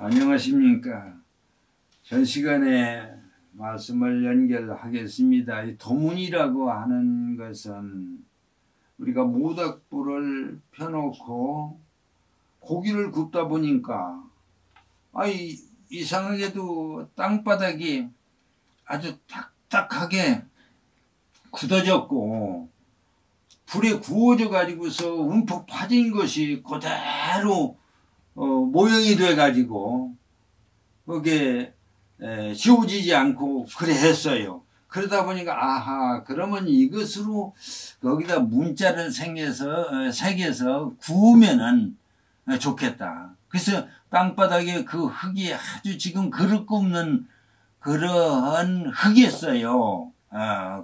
안녕하십니까. 전 시간에 말씀을 연결하겠습니다. 이 도문이라고 하는 것은 우리가 모닥불을 펴놓고 고기를 굽다 보니까 이상하게도 땅바닥이 아주 딱딱하게 굳어졌고 불에 구워져 가지고서 움푹 파진 것이 그대로 모형이 돼 가지고 그게 지워지지 않고 그래 했어요. 그러다 보니까 아하, 그러면 이것으로 거기다 문자를 새겨서 구우면은 좋겠다. 그래서 땅바닥에 그 흙이 아주 지금 그릇 굽는 그러한 흙이었어요.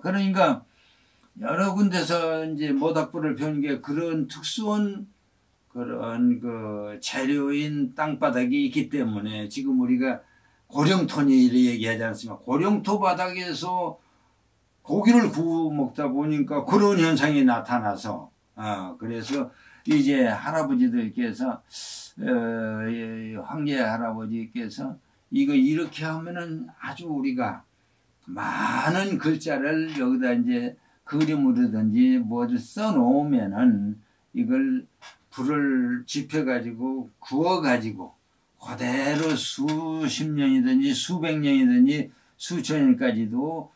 그러니까 여러 군데서 이제 모닥불을 펴는 게 그런 특수한 그런 그 재료인 땅바닥이 있기 때문에 지금 우리가 고령토니를 얘기하지 않습니까? 고령토 바닥에서 고기를 구워 먹다 보니까 그런 현상이 나타나서 그래서 이제 할아버지들께서 황제 할아버지께서 이거 이렇게 하면은 아주 우리가 많은 글자를 여기다 이제 그림으로든지 뭐를 써 놓으면은 이걸 불을 지펴 가지고 구워 가지고 그대로 수십 년이든지 수백 년이든지 수천 년까지도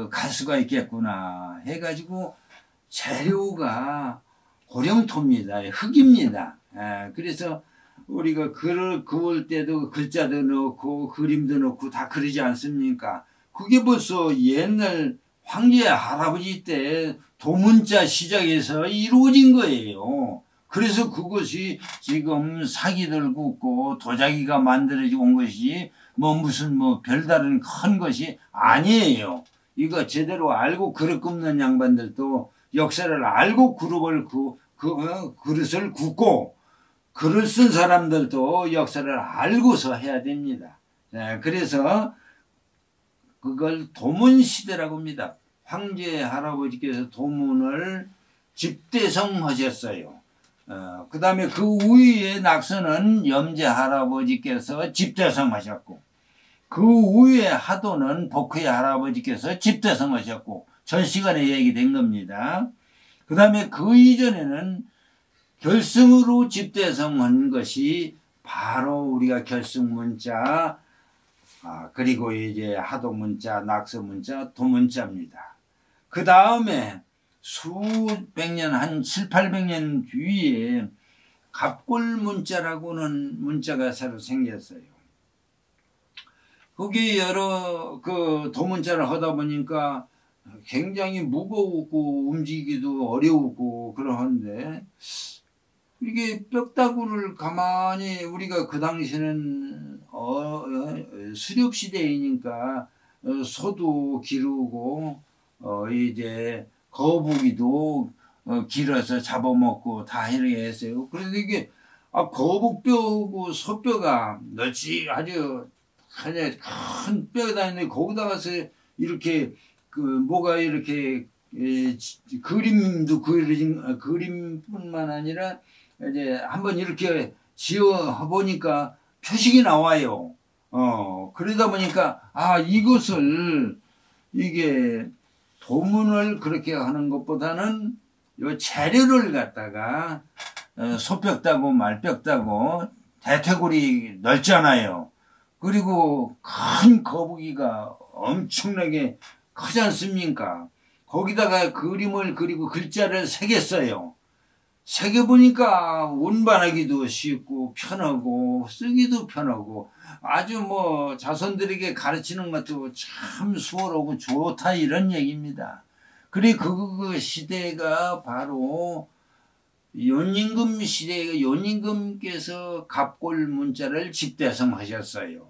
갈 수가 있겠구나 해가지고 재료가 고령토입니다. 흙입니다. 그래서 우리가 글을 그을 때도 글자도 넣고 그림도 넣고 다 그러지 않습니까? 그게 벌써 옛날 황제 할아버지 때 도문자 시작해서 이루어진 거예요. 그래서 그것이 지금 사기들 굽고 도자기가 만들어지고 온 것이 무슨 별다른 큰 것이 아니에요. 이거 제대로 알고 그릇 굽는 양반들도 역사를 알고 그릇을 굽고 글을 쓴 사람들도 역사를 알고서 해야 됩니다. 그래서 그걸 도문시대라고 합니다. 황제 할아버지께서 도문을 집대성하셨어요. 그 다음에 그 위에 낙서는 염제 할아버지께서 집대성하셨고 그 위에 하도는 복회 할아버지께서 집대성하셨고 전 시간에 얘기된 겁니다. 그 다음에 그 이전에는 결승으로 집대성한 것이 바로 우리가 결승문자 그리고 이제 하도문자, 낙서문자, 도문자입니다. 그 다음에 수백 년, 한 7, 800년 뒤에 갑골문자라고는 문자가 새로 생겼어요. 거기 여러 그 도문자를 하다 보니까 굉장히 무거우고 움직이기도 어려우고 그러한데 이게 뼈다구를 가만히 우리가 그 당시에는 수렵 시대이니까 소도 기르고 이제 거북이도 길어서 잡아먹고 다 이렇게 했어요. 그래서 이게 거북뼈고 소뼈가 넓지 아주 큰 뼈가 있는데 거기다 가서 이렇게 뭐가 이렇게 그림도 그림뿐만 아니라 이제 한번 이렇게 지어 보니까 표식이 나와요. 그러다 보니까 이것을 이게 도문을 그렇게 하는 것보다는 요 재료를 갖다가 소뼈다고 말뼈다고 대퇴골이 넓잖아요. 그리고 큰 거북이가 엄청나게 크지 않습니까? 거기다가 그림을 그리고 글자를 새겼어요. 새겨보니까 운반하기도 쉽고 편하고 쓰기도 편하고 아주 자손들에게 가르치는 것도 참 수월하고 좋다 이런 얘기입니다. 그리고 그 시대가 바로 연임금 시대가 연임금께서 갑골문자를 집대성하셨어요.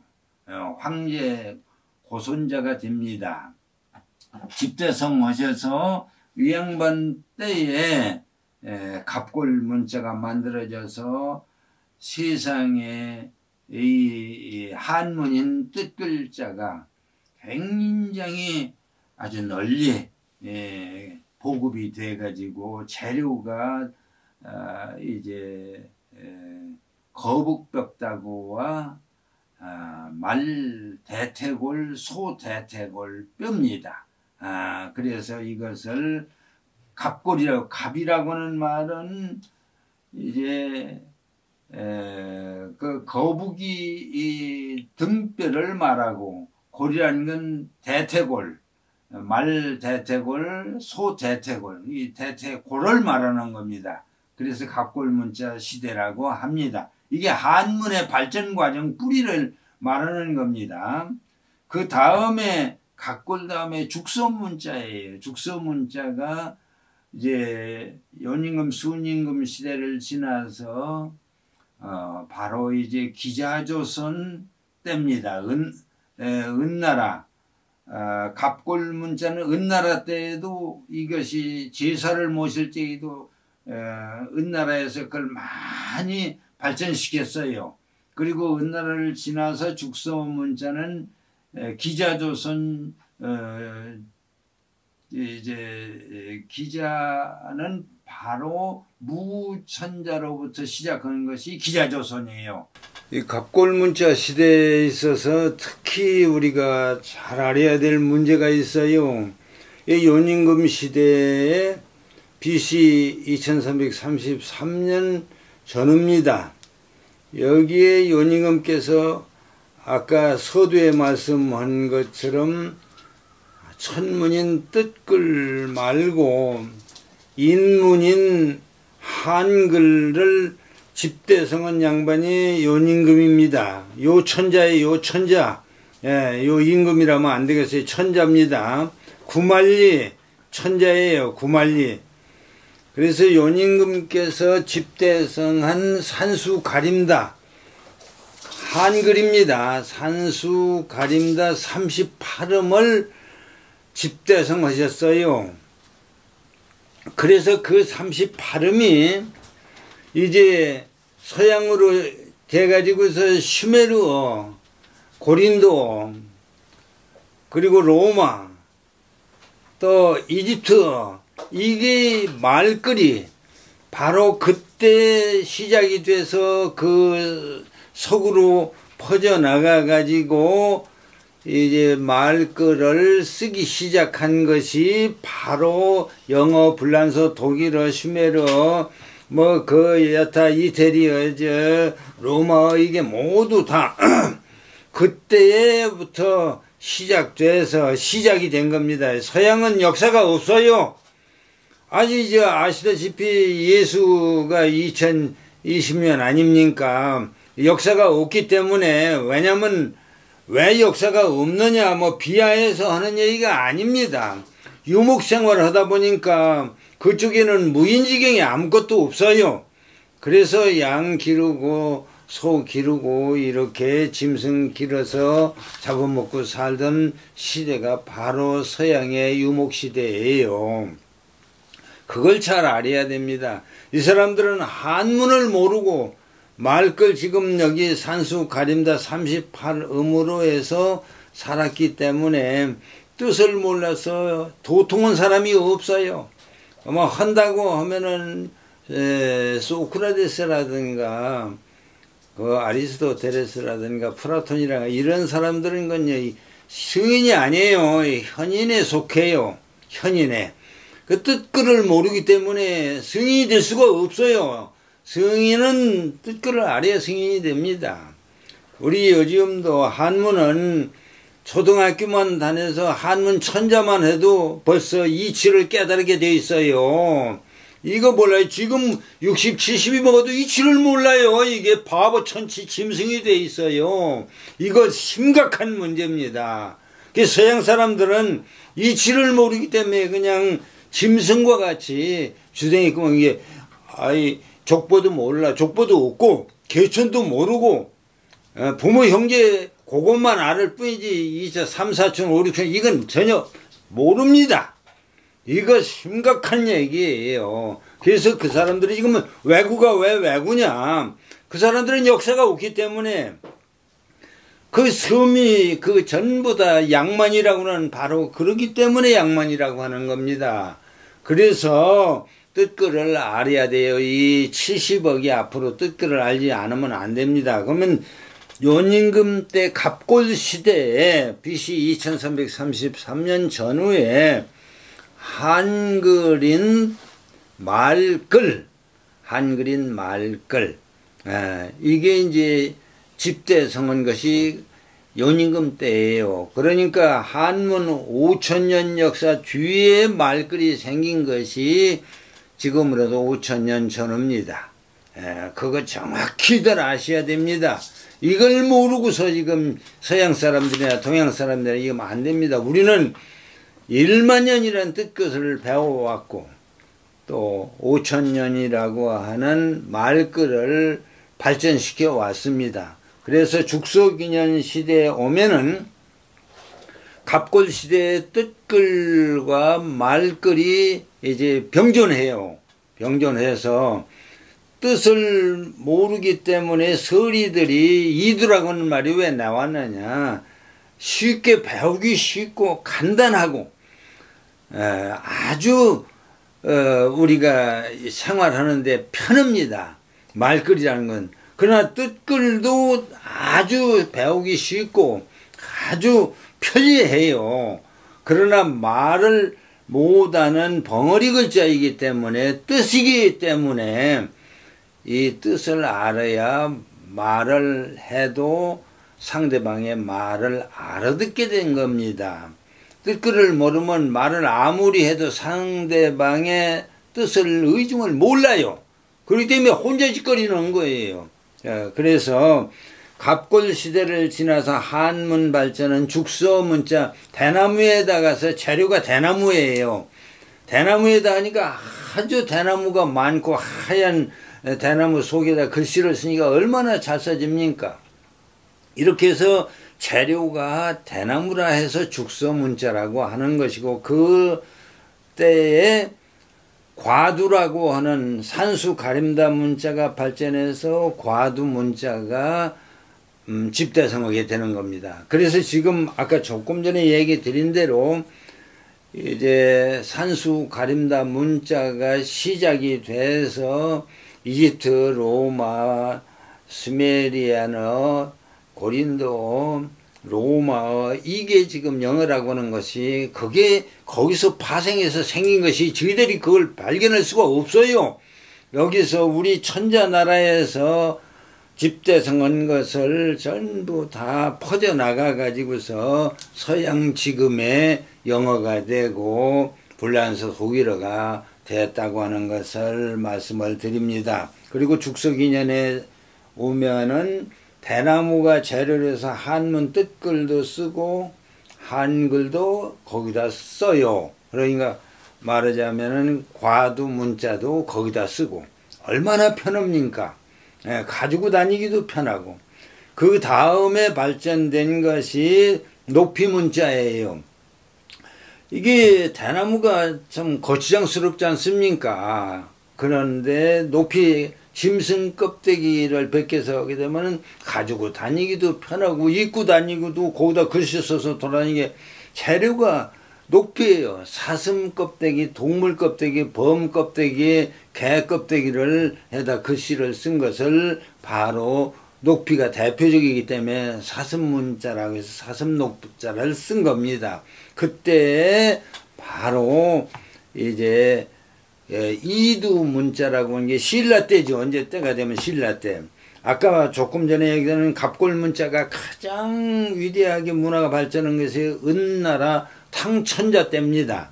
황제 고손자가 됩니다. 집대성하셔서 이 양반 때에 갑골문자가 만들어져서 세상에 이 한문인 뜻글자가 굉장히 아주 널리 보급이 돼 가지고 재료가 이제 거북벽다구와 말 대퇴골, 소 대퇴골 뼈입니다. 그래서 이것을 갑골이라고, 갑이라고 하는 말은 이제 그 거북이 이 등뼈를 말하고, 골이라는 건 대퇴골, 말 대퇴골, 소 대퇴골, 이 대퇴골을 말하는 겁니다. 그래서 갑골문자 시대라고 합니다. 이게 한문의 발전 과정 뿌리를 말하는 겁니다. 그 다음에 갑골 다음에 죽소문자예요. 죽소문자가 이제 연임금, 순임금 시대를 지나서 바로 이제 기자조선 때입니다. 은나라, 갑골문자는 은나라 때에도 이것이 제사를 모실 때에도 은나라에서 그걸 많이 발전시켰어요. 그리고 은나라를 지나서 죽소문자는 기자조선, 이제 기자는 바로 무천자로부터 시작하는 것이 기자조선이에요. 이 갑골문자 시대에 있어서 특히 우리가 잘 알아야 될 문제가 있어요. 이 연임금 시대에 BC 2333년 전후입니다. 여기에 연임금께서 아까 서두에 말씀한 것처럼 천문인 뜻글 말고 인문인 한글을 집대성한 양반이 연임금입니다. 요 천자의 요 천자, 요 임금이라면 안 되겠어요. 천자입니다. 구만리 천자예요. 구만리. 그래서 연임금께서 집대성한 산수 가림다, 한글입니다. 산수 가림다 38음을 집대성하셨어요. 그래서 그 38음이 이제 서양으로 돼가지고서 슈메르어, 고린도, 그리고 로마, 또 이집트어, 이게 말글이 바로 그때 시작이 돼서 그 서구로 퍼져나가 가지고 이제 말글을 쓰기 시작한 것이 바로 영어, 불란서, 독일어, 슈메르어, 뭐 그 여타 이태리어, 로마어, 이게 모두 다 그때부터 시작돼서 시작이 된 겁니다. 서양은 역사가 없어요. 아직 아시다시피 예수가 2020년 아닙니까? 역사가 없기 때문에, 왜냐면 왜 역사가 없느냐, 뭐 비하해서 하는 얘기가 아닙니다. 유목생활을 하다 보니까 그쪽에는 무인지경이 아무것도 없어요. 그래서 양 기르고 소 기르고 이렇게 짐승 기르서 잡아먹고 살던 시대가 바로 서양의 유목시대예요. 그걸 잘 알아야 됩니다. 이 사람들은 한문을 모르고 말글 지금 여기 산수 가림다 38음으로 해서 살았기 때문에 뜻을 몰라서 도통한 사람이 없어요. 뭐 한다고 하면은 소크라테스라든가 그 아리스토텔레스라든가 플라톤이라든가 이런 사람들은 건요 승인이 아니에요. 현인에 속해요. 현인에. 그 뜻글을 모르기 때문에 승인이 될 수가 없어요. 승인은 뜻글을 알아야 승인이 됩니다. 우리 요즘도 한문은 초등학교만 다녀서 한문 천자만 해도 벌써 이치를 깨달게 돼 있어요. 이거 몰라요. 지금 60, 70이 먹어도 이치를 몰라요. 이게 바보 천치 짐승이 돼 있어요. 이거 심각한 문제입니다. 서양 사람들은 이치를 모르기 때문에 그냥 짐승과 같이 주댕이 있고, 이게, 족보도 몰라. 족보도 없고, 개천도 모르고, 부모, 형제, 그것만 알을 뿐이지, 2차, 3, 4촌, 5, 6촌, 이건 전혀 모릅니다. 이거 심각한 얘기예요. 그래서 그 사람들이 지금 왜구가 왜 왜구냐. 그 사람들은 역사가 없기 때문에 그 섬이 그 전부 다 양만이라고는 바로 그러기 때문에 양만이라고 하는 겁니다. 그래서 뜻글을 알아야 돼요. 이 70억이 앞으로 뜻글을 알지 않으면 안 됩니다. 그러면 요임금 때 갑골 시대에 BC 2333년 전후에 한글인 말글, 이게 이제 집대성한 것이 요임금 때예요. 그러니까 한문 5000년 역사 뒤에 말글이 생긴 것이 지금으로도 5000년 전후입니다. 그거 정확히들 아셔야 됩니다. 이걸 모르고서 지금 서양 사람들이나 동양 사람들이 이거 안 됩니다. 우리는 1만년이라는 뜻것을 배워왔고 또 5000년이라고 하는 말글을 발전시켜 왔습니다. 그래서 죽소기년 시대에 오면은 갑골 시대의 뜻글과 말글이 이제 병존해요. 병존해서 뜻을 모르기 때문에 서리들이 이두라고는 말이 왜 나왔느냐. 쉽게 배우기 쉽고 간단하고 아주 우리가 생활하는데 편합니다. 말글이라는 건. 그러나 뜻글도 아주 배우기 쉽고 아주 편리해요. 그러나 말을 못하는 벙어리 글자이기 때문에 뜻이기 때문에 이 뜻을 알아야 말을 해도 상대방의 말을 알아듣게 된 겁니다. 뜻글을 모르면 말을 아무리 해도 상대방의 뜻을 의중을 몰라요. 그렇기 때문에 혼자 짓거리는 거예요. 그래서 갑골 시대를 지나서 한문 발전은 죽서 문자 대나무에다가서 재료가 대나무예요. 대나무에다 하니까 아주 대나무가 많고 하얀 대나무 속에다 글씨를 쓰니까 얼마나 잘 써집니까? 이렇게 해서 재료가 대나무라 해서 죽서 문자라고 하는 것이고 그 때에 과두라고 하는 산수 가림다 문자가 발전해서 과두 문자가 집대성하게 되는 겁니다. 그래서 지금 아까 조금 전에 얘기 드린 대로 이제 산수 가림다 문자가 시작이 돼서 이집트, 로마, 스메리아너, 고린도, 로마어 이게 지금 영어라고 하는 것이 그게 거기서 파생해서 생긴 것이 저희들이 그걸 발견할 수가 없어요. 여기서 우리 천자나라에서 집대성한 것을 전부 다 퍼져나가 가지고서 서양 지금의 영어가 되고 불란서 독일어가 됐다고 하는 것을 말씀을 드립니다. 그리고 죽서기년에 오면은 대나무가 재료로 해서 한문 뜻글도 쓰고 한글도 거기다 써요. 그러니까 말하자면은 과두 문자도 거기다 쓰고 얼마나 편합니까? 가지고 다니기도 편하고 그 다음에 발전된 것이 높이 문자예요. 이게 대나무가 참 거추장스럽지 않습니까? 그런데 높이 짐승 껍데기를 벗겨서 하게 되면 가지고 다니기도 편하고 입고 다니기도 거기다 글씨 써서 돌아다니게 재료가 높이에요. 사슴 껍데기, 동물 껍데기, 범 껍데기, 개 껍데기를 해다 글씨를 쓴 것을 바로 높이가 대표적이기 때문에 사슴 문자라고 해서 사슴 높자를 쓴 겁니다. 그때 바로 이제 이두 문자라고 하는 게 신라 때죠. 언제 때가 되면 신라 때. 아까 조금 전에 얘기하는 갑골 문자가 가장 위대하게 문화가 발전한 것이 은나라 탕천자 때입니다.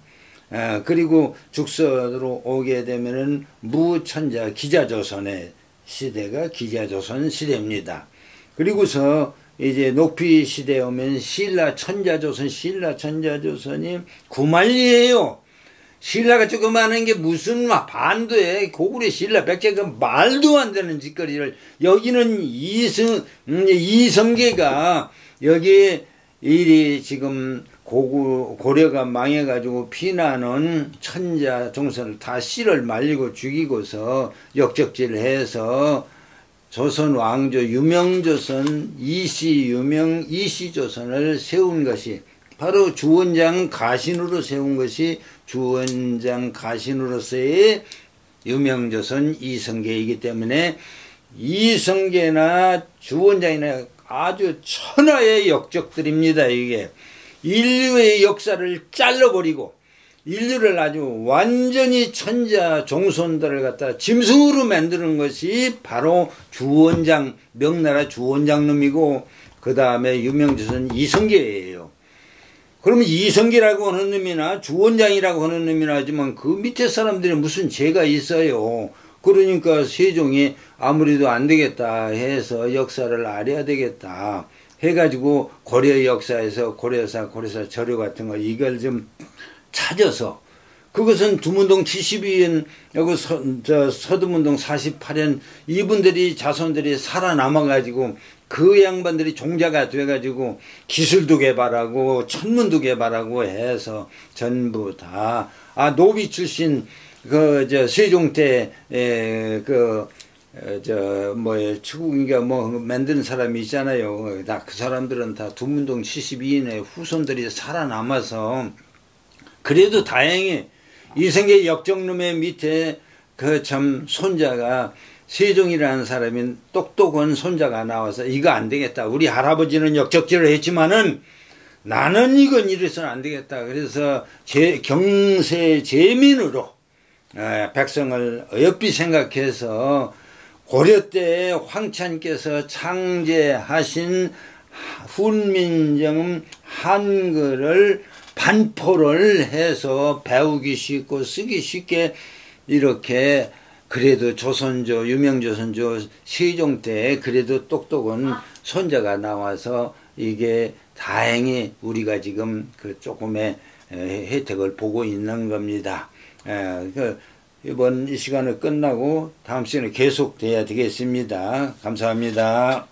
그리고 죽서로 오게 되면은 무천자 기자조선의 시대가 기자조선 시대입니다. 그리고서 이제 높이 시대에 오면 신라 천자조선, 신라 천자조선이 구만리예요. 신라가 조그마한 게 무슨 반도에 고구려 신라 백제가 말도 안 되는 짓거리를 여기는 이성계가 여기 일이 지금 고려가 망해가지고 피나는 천자 종선을 다 씨를 말리고 죽이고서 역적질을 해서 조선 왕조 유명조선 이시조선을 세운 것이 바로 주원장 가신으로 세운 것이 주원장 가신으로서의 유명조선 이성계이기 때문에 이성계나 주원장이나 아주 천하의 역적들입니다. 이게 인류의 역사를 잘라버리고 인류를 아주 완전히 천자 종손들을 갖다 짐승으로 만드는 것이 바로 주원장, 명나라 주원장 놈이고 그 다음에 유명조선 이성계예요. 그러면 이성계라고 하는 놈이나 주원장이라고 하는 놈이나 하지만 그 밑에 사람들이 무슨 죄가 있어요. 그러니까 세종이 아무래도 안 되겠다 해서 역사를 알아야 되겠다 해가지고 고려 역사에서 고려사 저료 같은 거 이걸 좀 찾아서 그것은 두문동 72년 여기 서두문동 48년 이분들이 자손들이 살아남아가지고 그 양반들이 종자가 돼가지고 기술도 개발하고 천문도 개발하고 해서 전부 다 노비 출신 세종 때 추국인가 만드는 사람이 있잖아요. 다 그 사람들은 다 두문동 72인의 후손들이 살아남아서 그래도 다행히 이성계 역적놈의 밑에 그 참 손자가 세종이라는 사람이 똑똑한 손자가 나와서 이거 안 되겠다. 우리 할아버지는 역적질을 했지만은 나는 이건 이래서는 안 되겠다. 그래서 경세 제민으로 백성을 어여삐 생각해서 고려 때 황찬께서 창제하신 훈민정 한글을 반포를 해서 배우기 쉽고 쓰기 쉽게 이렇게 그래도 조선조 유명조선조 세종 때 그래도 똑똑한 손자가 나와서 이게 다행히 우리가 지금 그 조금의 혜택을 보고 있는 겁니다. 이번 이 시간을 끝나고 다음 시간에 계속 돼야 되겠습니다. 감사합니다.